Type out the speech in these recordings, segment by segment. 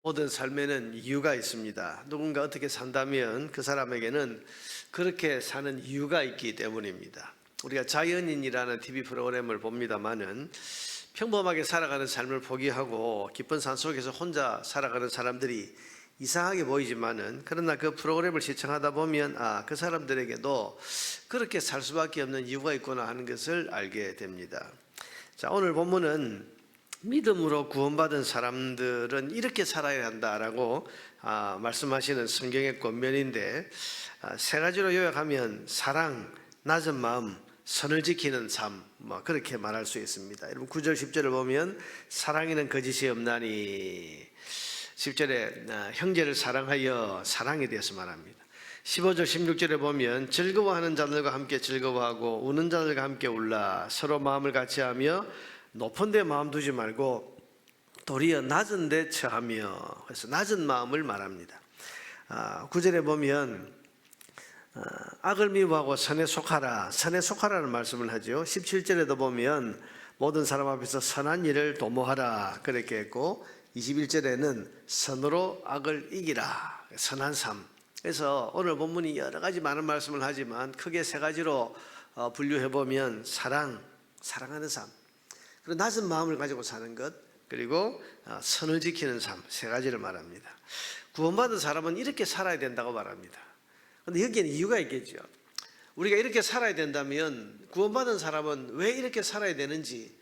모든 삶에는 이유가 있습니다. 누군가 어떻게 산다면 그 사람에게는 그렇게 사는 이유가 있기 때문입니다. 우리가 자연인이라는 TV 프로그램을 봅니다마는 평범하게 살아가는 삶을 포기하고 깊은 산 속에서 혼자 살아가는 사람들이 이상하게 보이지만은, 그러나 그 프로그램을 시청하다 보면 그 사람들에게도 그렇게 살 수밖에 없는 이유가 있구나 하는 것을 알게 됩니다. 자, 오늘 본문은 믿음으로 구원받은 사람들은 이렇게 살아야 한다라고 말씀하시는 성경의 권면인데, 세 가지로 요약하면 사랑, 낮은 마음, 선을 지키는 삶, 그렇게 말할 수 있습니다. 여러분 9절 10절을 보면 사랑에는 거짓이 없나니, 10절에 형제를 사랑하여 사랑에 대해서 말합니다. 15절 16절에 보면 즐거워하는 자들과 함께 즐거워하고 우는 자들과 함께 울라, 서로 마음을 같이하며 높은 데 마음 두지 말고 도리어 낮은 데 처하며, 그래서 낮은 마음을 말합니다. 9절에 보면 악을 미워하고 선에 속하라, 선에 속하라는 말씀을 하죠. 17절에도 보면 모든 사람 앞에서 선한 일을 도모하라 그렇게 했고, 21절에는 선으로 악을 이기라, 선한 삶. 그래서 오늘 본문이 여러 가지 많은 말씀을 하지만 크게 세 가지로 분류해 보면 사랑하는 삶, 그리고 낮은 마음을 가지고 사는 것, 그리고 선을 지키는 삶, 세 가지를 말합니다. 구원받은 사람은 이렇게 살아야 된다고 말합니다. 그런데 여기에는 이유가 있겠죠. 우리가 이렇게 살아야 된다면 구원받은 사람은 왜 이렇게 살아야 되는지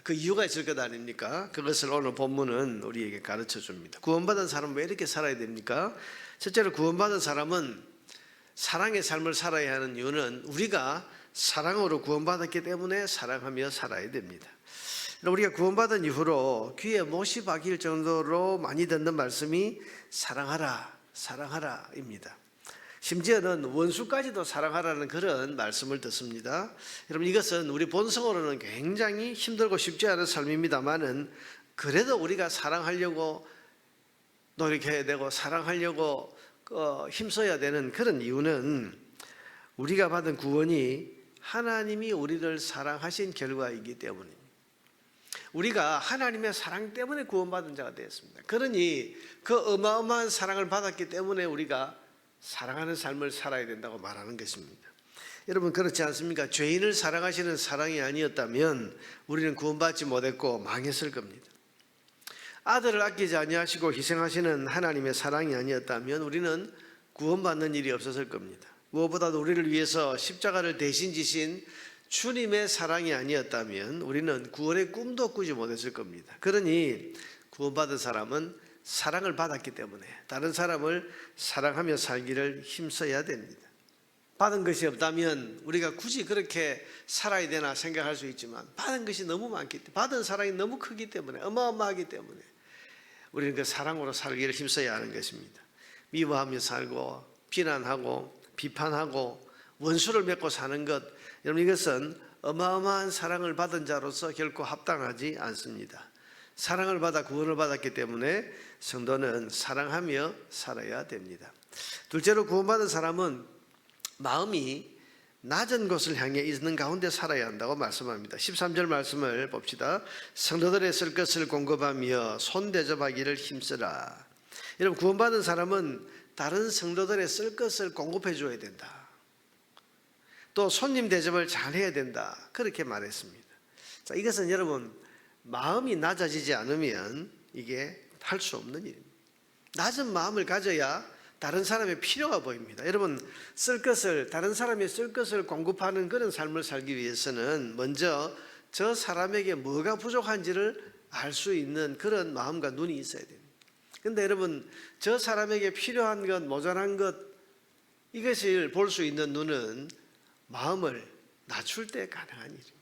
그 이유가 있을 것 아닙니까? 그것을 오늘 본문은 우리에게 가르쳐 줍니다. 구원받은 사람은 왜 이렇게 살아야 됩니까? 첫째로 구원받은 사람은 사랑의 삶을 살아야 하는 이유는 우리가 사랑으로 구원받았기 때문에 사랑하며 살아야 됩니다. 우리가 구원받은 이후로 귀에 못이 박힐 정도로 많이 듣는 말씀이 사랑하라, 사랑하라입니다. 심지어는 원수까지도 사랑하라는 그런 말씀을 듣습니다. 여러분, 이것은 우리 본성으로는 굉장히 힘들고 쉽지 않은 삶입니다만은, 그래도 우리가 사랑하려고 노력해야 되고 사랑하려고 힘써야 되는 그런 이유는 우리가 받은 구원이 하나님이 우리를 사랑하신 결과이기 때문입니다. 우리가 하나님의 사랑 때문에 구원받은 자가 되었습니다. 그러니 그 어마어마한 사랑을 받았기 때문에 우리가 사랑하는 삶을 살아야 된다고 말하는 것입니다. 여러분, 그렇지 않습니까? 죄인을 사랑하시는 사랑이 아니었다면 우리는 구원받지 못했고 망했을 겁니다. 아들을 아끼지 아니하시고 희생하시는 하나님의 사랑이 아니었다면 우리는 구원받는 일이 없었을 겁니다. 무엇보다도 우리를 위해서 십자가를 대신 지신 주님의 사랑이 아니었다면 우리는 구원의 꿈도 꾸지 못했을 겁니다. 그러니 구원받은 사람은 사랑을 받았기 때문에 다른 사람을 사랑하며 살기를 힘써야 됩니다. 받은 것이 없다면 우리가 굳이 그렇게 살아야 되나 생각할 수 있지만, 받은 것이 너무 많기 때문에, 받은 사랑이 너무 크기 때문에, 어마어마하기 때문에 우리는 그 사랑으로 살기를 힘써야 하는 것입니다. 미워하며 살고 비난하고 비판하고 원수를 맺고 사는 것, 여러분, 이것은 어마어마한 사랑을 받은 자로서 결코 합당하지 않습니다. 사랑을 받아 구원을 받았기 때문에 성도는 사랑하며 살아야 됩니다. 둘째로, 구원받은 사람은 마음이 낮은 곳을 향해 있는 가운데 살아야 한다고 말씀합니다. 13절 말씀을 봅시다. 성도들의 쓸 것을 공급하며 손 대접하기를 힘쓰라. 여러분, 구원받은 사람은 다른 성도들의 쓸 것을 공급해 줘야 된다. 또 손님 대접을 잘해야 된다, 그렇게 말했습니다. 자, 이것은 여러분, 마음이 낮아지지 않으면 이게 할 수 없는 일입니다. 낮은 마음을 가져야 다른 사람의 필요가 보입니다. 여러분, 쓸 것을, 다른 사람이 쓸 것을 공급하는 그런 삶을 살기 위해서는 먼저 저 사람에게 뭐가 부족한지를 알 수 있는 그런 마음과 눈이 있어야 됩니다. 그런데 여러분, 저 사람에게 필요한 것, 모자란 것, 이것을 볼 수 있는 눈은 마음을 낮출 때 가능한 일입니다.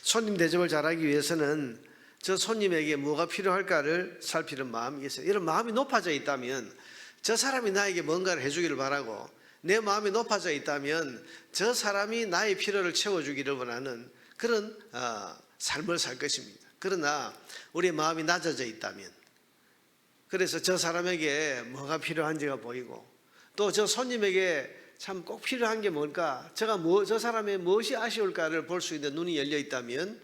손님 대접을 잘하기 위해서는 저 손님에게 뭐가 필요할까를 살피는 마음이 있어요. 이런 마음이 높아져 있다면, 저 사람이 나에게 뭔가를 해주기를 바라고 내 마음이 높아져 있다면 저 사람이 나의 필요를 채워주기를 원하는 그런 삶을 살 것입니다. 그러나 우리의 마음이 낮아져 있다면, 그래서 저 사람에게 뭐가 필요한지가 보이고 또 저 손님에게 참 꼭 필요한 게 뭘까, 저 사람의 무엇이 아쉬울까를 볼 수 있는 눈이 열려 있다면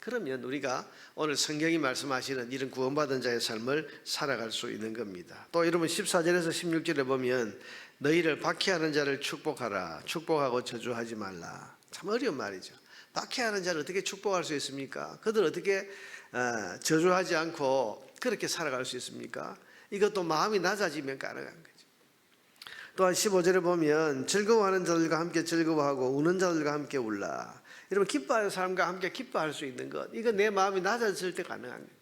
그러면 우리가 오늘 성경이 말씀하시는 이런 구원받은 자의 삶을 살아갈 수 있는 겁니다. 또 여러분 14절에서 16절에 보면 너희를 박해하는 자를 축복하라. 축복하고 저주하지 말라. 참 어려운 말이죠. 박해하는 자를 어떻게 축복할 수 있습니까? 그들 어떻게 저주하지 않고 그렇게 살아갈 수 있습니까? 이것도 마음이 낮아지면 가능한 거죠. 또한 15절에 보면 즐거워하는 자들과 함께 즐거워하고 우는 자들과 함께 울라. 여러분 기뻐하는 사람과 함께 기뻐할 수 있는 것, 이건 내 마음이 낮아질 때 가능한 거예요.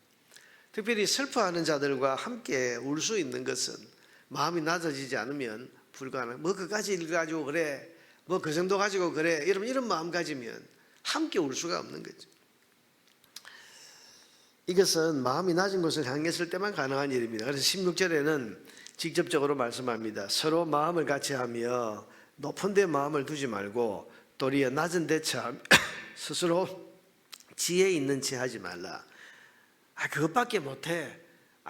특별히 슬퍼하는 자들과 함께 울 수 있는 것은 마음이 낮아지지 않으면 불가능. 뭐 그까지 가지고 그래, 뭐 그 정도 가지고 그래, 이런 마음 가지면 함께 울 수가 없는 거죠. 이것은 마음이 낮은 곳을 향했을 때만 가능한 일입니다. 그래서 16절에는 직접적으로 말씀합니다. 서로 마음을 같이 하며 높은 데 마음을 두지 말고 도리어 낮은 데 처하며 스스로 지혜 있는 체 하지 말라. 그것밖에 못해.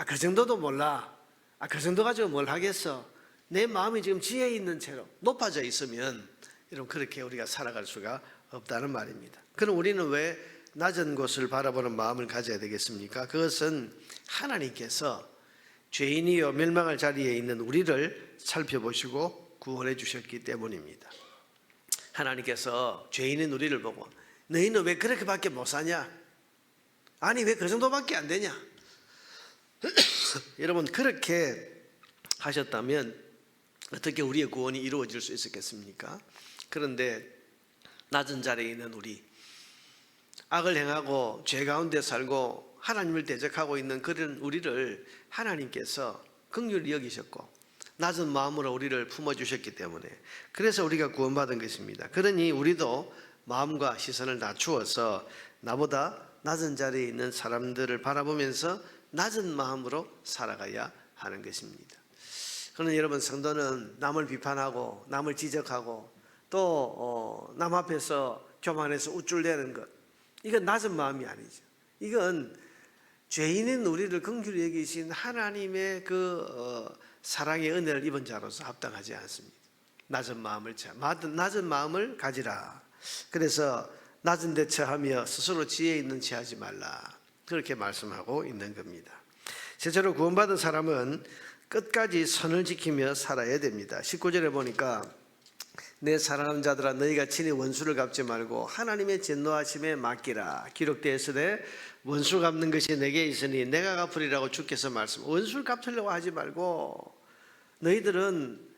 그 정도도 몰라. 그 정도 가지고 뭘 하겠어. 내 마음이 지금 지혜 있는 채로 높아져 있으면 여러분 그렇게 우리가 살아갈 수가 없다는 말입니다. 그럼 우리는 왜 낮은 곳을 바라보는 마음을 가져야 되겠습니까? 그것은 하나님께서 죄인이요 멸망할 자리에 있는 우리를 살펴보시고 구원해 주셨기 때문입니다. 하나님께서 죄인인 우리를 보고 너희는 왜 그렇게밖에 못 사냐? 아니 왜 그 정도밖에 안 되냐? 여러분 그렇게 하셨다면 어떻게 우리의 구원이 이루어질 수 있었겠습니까? 그런데 낮은 자리에 있는 우리, 악을 행하고 죄 가운데 살고 하나님을 대적하고 있는 그런 우리를 하나님께서 긍휼히 여기셨고 낮은 마음으로 우리를 품어주셨기 때문에 그래서 우리가 구원받은 것입니다. 그러니 우리도 마음과 시선을 낮추어서 나보다 낮은 자리에 있는 사람들을 바라보면서 낮은 마음으로 살아가야 하는 것입니다. 그러나 여러분 성도는 남을 비판하고 남을 지적하고 또 남 앞에서 교만해서 우쭐대는 것, 이건 낮은 마음이 아니죠. 이건 죄인인 우리를 긍휼히 여기신 하나님의 사랑의 은혜를 입은 자로서 합당하지 않습니다. 낮은 마음을 가지라. 그래서 낮은 데 처하며 스스로 지혜 있는 체 하지 말라. 그렇게 말씀하고 있는 겁니다. 실제로 구원받은 사람은 끝까지 선을 지키며 살아야 됩니다. 19절에 보니까 내 사랑하는 자들아 너희가 친히 원수를 갚지 말고 하나님의 진노하심에 맡기라. 기록되어 있으되 원수 갚는 것이 내게 있으니 내가 갚으리라고 주께서 말씀. 원수를 갚으려고 하지 말고 너희들은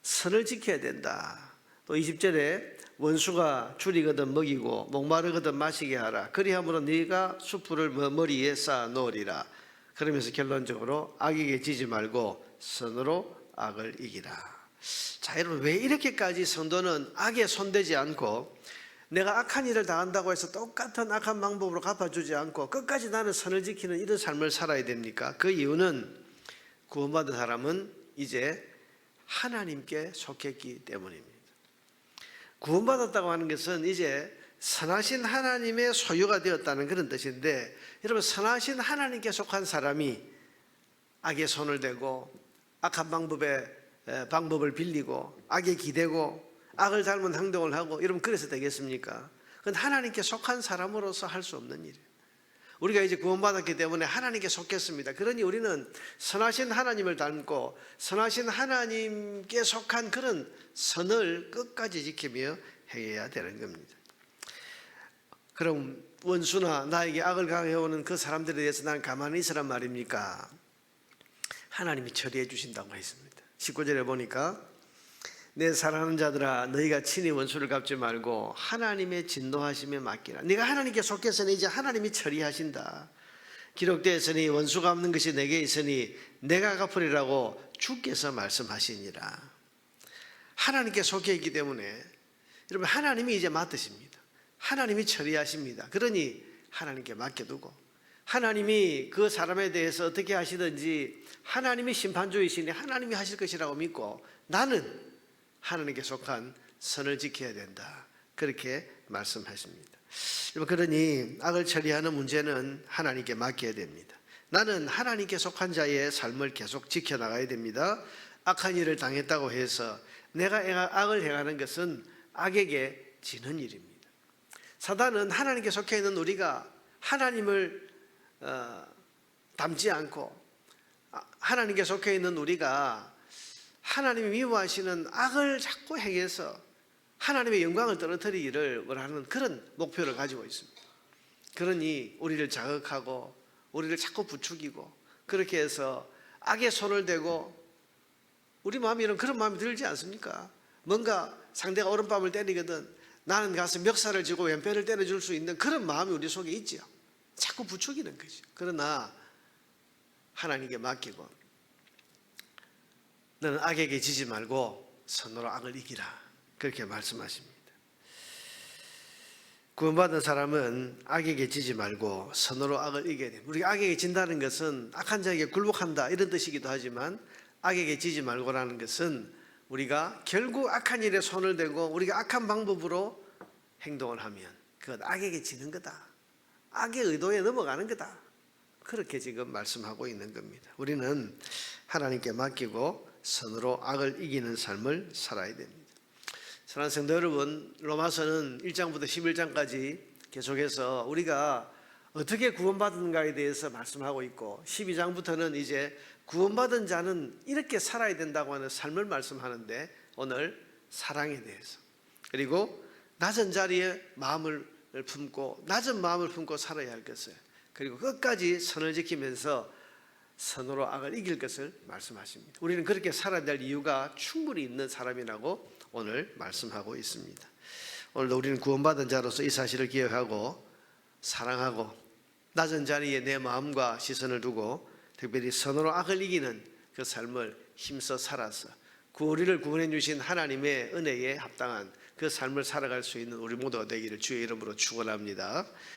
선을 지켜야 된다. 또 20절에 원수가 줄이거든 먹이고 목마르거든 마시게 하라. 그리함으로 네가 숯불을 머리에 쌓아 놓으리라. 그러면서 결론적으로 악에게 지지 말고 선으로 악을 이기라. 자, 여러분 왜 이렇게까지 성도는 악에 손대지 않고 내가 악한 일을 당한다고 해서 똑같은 악한 방법으로 갚아주지 않고 끝까지 나는 선을 지키는 이런 삶을 살아야 됩니까? 그 이유는 구원받은 사람은 이제 하나님께 속했기 때문입니다. 구원받았다고 하는 것은 이제 선하신 하나님의 소유가 되었다는 그런 뜻인데, 여러분 선하신 하나님께 속한 사람이 악에 손을 대고 악한 방법을 빌리고 악에 기대고 악을 닮은 행동을 하고 여러분 그래서 되겠습니까? 그건 하나님께 속한 사람으로서 할 수 없는 일이에요. 우리가 이제 구원받았기 때문에 하나님께 속했습니다. 그러니 우리는 선하신 하나님을 닮고 선하신 하나님께 속한 그런 선을 끝까지 지키며 행해야 되는 겁니다. 그럼 원수나 나에게 악을 강해오는 그 사람들에 대해서 난 가만히 있으란 말입니까? 하나님이 처리해 주신다고 했습니다. 19절에 보니까 내 사랑하는 자들아 너희가 친히 원수를 갚지 말고 하나님의 진노하심에 맡기라. 네가 하나님께 속해서는 이제 하나님이 처리하신다. 기록되어 있으니 원수 갚는 것이 내게 있으니 내가 갚으리라고 주께서 말씀하시니라. 하나님께 속해 있기 때문에 여러분 하나님이 이제 맡으십니다. 하나님이 처리하십니다. 그러니 하나님께 맡겨두고 하나님이 그 사람에 대해서 어떻게 하시든지 하나님이 심판주이시니 하나님이 하실 것이라고 믿고 나는 하나님께 속한 선을 지켜야 된다. 그렇게 말씀하십니다. 그러니 악을 처리하는 문제는 하나님께 맡겨야 됩니다. 나는 하나님께 속한 자의 삶을 계속 지켜나가야 됩니다. 악한 일을 당했다고 해서 내가 악을 행하는 것은 악에게 지는 일입니다. 사단은 하나님께 속해 있는 우리가 하나님을 닮지 않고 하나님께 속해 있는 우리가 하나님이 미워하시는 악을 자꾸 행해서 하나님의 영광을 떨어뜨리기를 원하는 그런 목표를 가지고 있습니다. 그러니 우리를 자극하고 우리를 자꾸 부추기고 그렇게 해서 악에 손을 대고 우리 마음이 그런 마음이 들지 않습니까? 뭔가 상대가 오른밤을 때리거든 나는 가서 멱살을 쥐고 왼편을 때려줄 수 있는 그런 마음이 우리 속에 있지요. 자꾸 부추기는 거죠. 그러나 하나님께 맡기고 너는 악에게 지지 말고 선으로 악을 이기라 그렇게 말씀하십니다. 구원받은 사람은 악에게 지지 말고 선으로 악을 이겨야 됩니다. 우리가 악에게 진다는 것은 악한 자에게 굴복한다 이런 뜻이기도 하지만 악에게 지지 말고라는 것은 우리가 결국 악한 일에 손을 대고 우리가 악한 방법으로 행동을 하면 그건 악에게 지는 거다. 악의 의도에 넘어가는 거다. 그렇게 지금 말씀하고 있는 겁니다. 우리는 하나님께 맡기고 선으로 악을 이기는 삶을 살아야 됩니다. 사랑하는 성도 여러분, 로마서는 1장부터 11장까지 계속해서 우리가 어떻게 구원받은가에 대해서 말씀하고 있고 12장부터는 이제 구원받은 자는 이렇게 살아야 된다고 하는 삶을 말씀하는데 오늘 사랑에 대해서 그리고 낮은 자리에 마음을 품고 낮은 마음을 품고 살아야 할 것을 그리고 끝까지 선을 지키면서 선으로 악을 이길 것을 말씀하십니다. 우리는 그렇게 살아야 될 이유가 충분히 있는 사람이라고 오늘 말씀하고 있습니다. 오늘도 우리는 구원받은 자로서 이 사실을 기억하고 사랑하고 낮은 자리에 내 마음과 시선을 두고 특별히 선으로 악을 이기는 그 삶을 힘써 살아서 우리를 구원해 주신 하나님의 은혜에 합당한 그 삶을 살아갈 수 있는 우리 모두가 되기를 주의 이름으로 축원합니다.